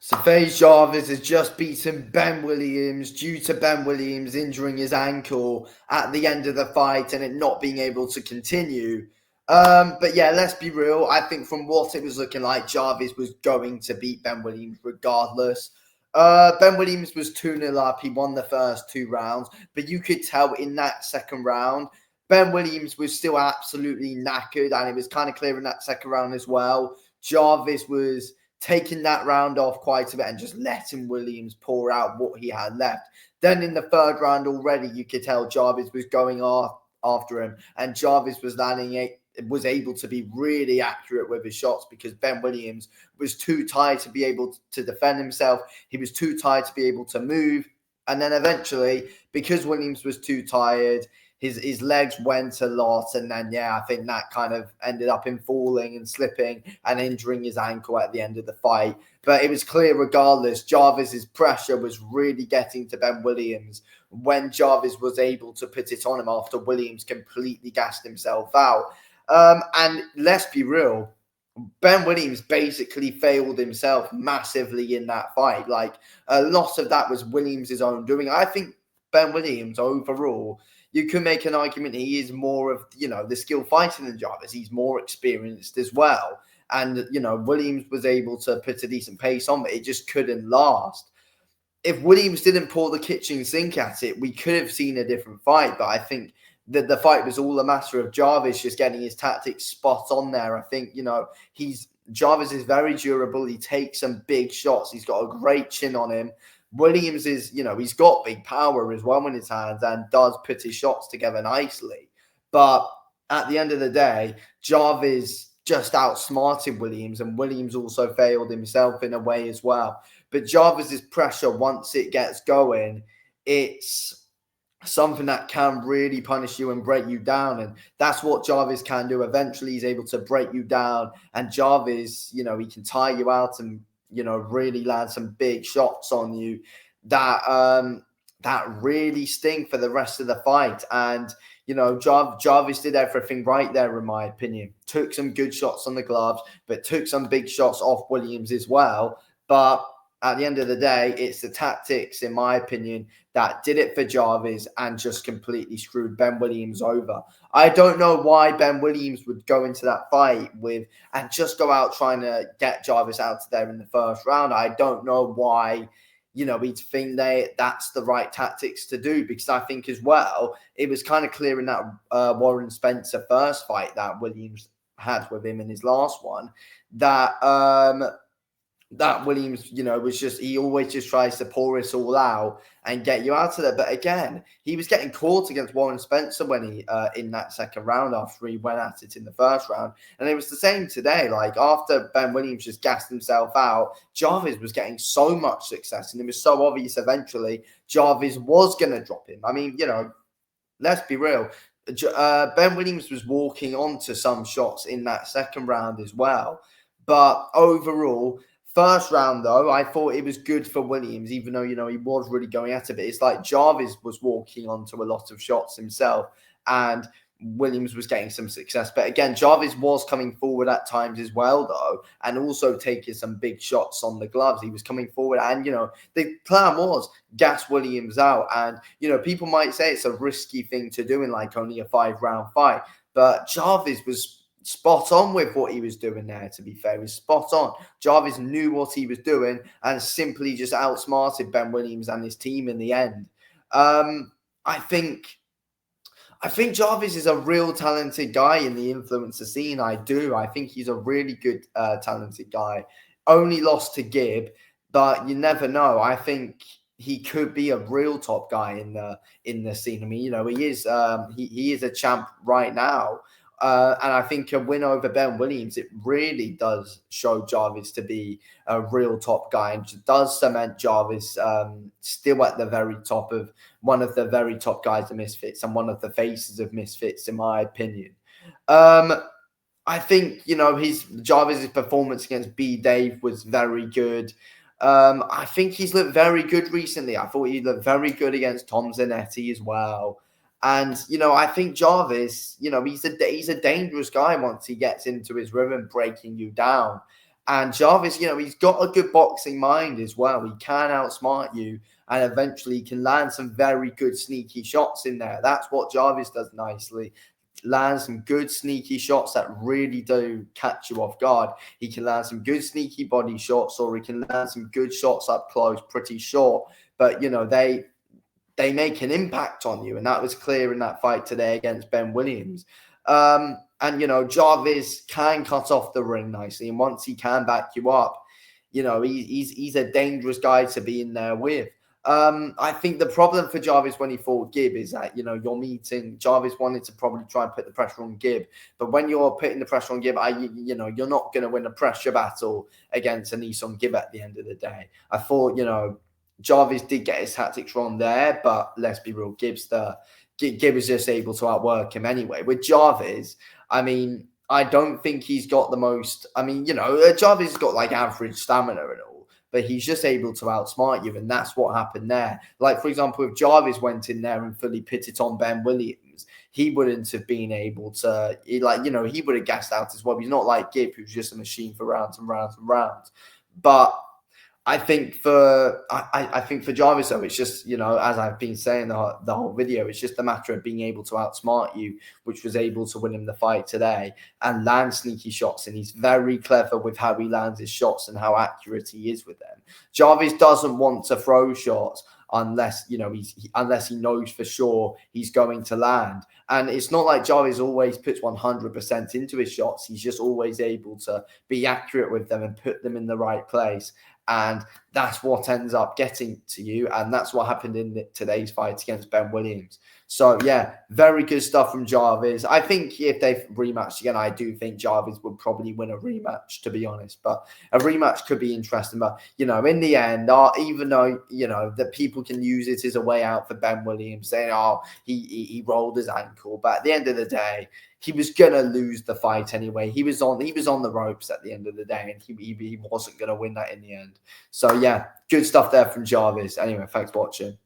So FaZe Jarvis has just beaten Ben Williams due to Ben Williams injuring his ankle at the end of the fight and it not being able to continue. But yeah, let's be real. I think from what it was looking like, Jarvis was going to beat Ben Williams regardless. Ben Williams was 2-0 up. He won the first 2 rounds. But you could tell in that second round, Ben Williams was still absolutely knackered. And it was kind of clear in that second round as well. Jarvis was taking that round off quite a bit and just letting Williams pour out what he had left. Then in the third round already, you could tell Jarvis was going after him, and Jarvis was was able to be really accurate with his shots because Ben Williams was too tired to be able to defend himself. He was too tired to be able to move. And then eventually, because Williams was too tired, his legs went a lot, and then I think that kind of ended up him falling and slipping and injuring his ankle at the end of the fight. But it was clear regardless, Jarvis's pressure was really getting to Ben Williams when Jarvis was able to put it on him after Williams completely gassed himself out. And let's be real, Ben Williams basically failed himself massively in that fight. Like, a lot of that was Williams' own doing. I think Ben Williams overall, you can make an argument he is more of, the skill fighting than Jarvis. He's more experienced as well. And, Williams was able to put a decent pace on, but it just couldn't last. If Williams didn't pour the kitchen sink at it, we could have seen a different fight. But I think that the fight was all a matter of Jarvis just getting his tactics spot on there. I think, Jarvis is very durable. He takes some big shots. He's got a great chin on him. Williams is, he's got big power as well in his hands and does put his shots together nicely. But at the end of the day, Jarvis just outsmarted Williams, and Williams also failed himself in a way as well. But Jarvis's pressure, once it gets going, it's something that can really punish you and break you down. And that's what Jarvis can do. Eventually, he's able to break you down. And Jarvis, he can tire you out and really land some big shots on you that really sting for the rest of the fight. And, Jarvis did everything right there, in my opinion. Took some good shots on the gloves, but took some big shots off Williams as well. But at the end of the day, it's the tactics, in my opinion, that did it for Jarvis and just completely screwed Ben Williams over. I don't know why Ben Williams would go into that fight and just go out trying to get Jarvis out of there in the first round. I don't know why, he'd think that's the right tactics to do, because I think as well, it was kind of clear in that Warren Spencer first fight that Williams had with him in his last one that Williams, he always just tries to pour it all out and get you out of there. But again, he was getting caught against Warren Spencer when he in that second round after he went at it in the first round. And it was the same today. Like, after Ben Williams just gassed himself out, Jarvis was getting so much success, and it was so obvious eventually Jarvis was going to drop him. I mean, let's be real. Ben Williams was walking onto some shots in that second round as well. But overall, first round, though, I thought it was good for Williams, even though, he was really going at it. But it's like Jarvis was walking onto a lot of shots himself, and Williams was getting some success. But again, Jarvis was coming forward at times as well, though, and also taking some big shots on the gloves. He was coming forward, and, the plan was gas Williams out. And, people might say it's a risky thing to do in, like, only a 5-round fight. But Jarvis was spot on with what he was doing there, to be fair. He was spot on. Jarvis knew what he was doing and simply just outsmarted Ben Williams and his team in the end. I think Jarvis is a real talented guy in the influencer scene. I do. I think he's a really good, talented guy. Only lost to Gibb, but you never know. I think he could be a real top guy in the scene. I mean, he is he is a champ right now. And I think a win over Ben Williams, it really does show Jarvis to be a real top guy, and does cement Jarvis still at the very top of one of the very top guys of Misfits and one of the faces of Misfits, in my opinion. I think, Jarvis's performance against B. Dave was very good. I think he's looked very good recently. I thought he looked very good against Tom Zanetti as well. And, I think Jarvis, he's a dangerous guy once he gets into his rhythm, breaking you down. And Jarvis, he's got a good boxing mind as well. He can outsmart you, and eventually can land some very good sneaky shots in there. That's what Jarvis does nicely. Land some good sneaky shots that really do catch you off guard. He can land some good sneaky body shots, or he can land some good shots up close, pretty short. But they make an impact on you, and that was clear in that fight today against Ben Williams. And Jarvis can cut off the ring nicely, and once he can back you up, he's a dangerous guy to be in there with. I think the problem for Jarvis when he fought Gibb is that, you're meeting Jarvis wanted to probably try and put the pressure on Gibb. But when you're putting the pressure on Gibb, you're not going to win a pressure battle against Anisom Gibb at the end of the day. I thought, Jarvis did get his tactics wrong there, but let's be real, Gibb was just able to outwork him anyway. With Jarvis, I don't think he's got the most. Jarvis has got like average stamina and all, but he's just able to outsmart you, and that's what happened there. Like, for example, if Jarvis went in there and fully put it on Ben Williams, he wouldn't have been able to, he would have gassed out as well. He's not like Gibb, who's just a machine for rounds and rounds and rounds. But I think for Jarvis, though, it's just, as I've been saying the whole video, it's just a matter of being able to outsmart you, which was able to win him the fight today and land sneaky shots. And he's very clever with how he lands his shots and how accurate he is with them. Jarvis doesn't want to throw shots unless he knows for sure he's going to land. And it's not like Jarvis always puts 100% into his shots. He's just always able to be accurate with them and put them in the right place. And that's what ends up getting to you. And that's what happened in today's fight against Ben Williams. So, yeah, very good stuff from Jarvis. I think if they rematched again, I do think Jarvis would probably win a rematch, to be honest. But a rematch could be interesting. But, in the end, even though, that people can use it as a way out for Ben Williams, saying, he rolled his ankle. But at the end of the day, he was going to lose the fight anyway. He was on the ropes at the end of the day, and he wasn't going to win that in the end. So, yeah, good stuff there from Jarvis. Anyway, thanks for watching.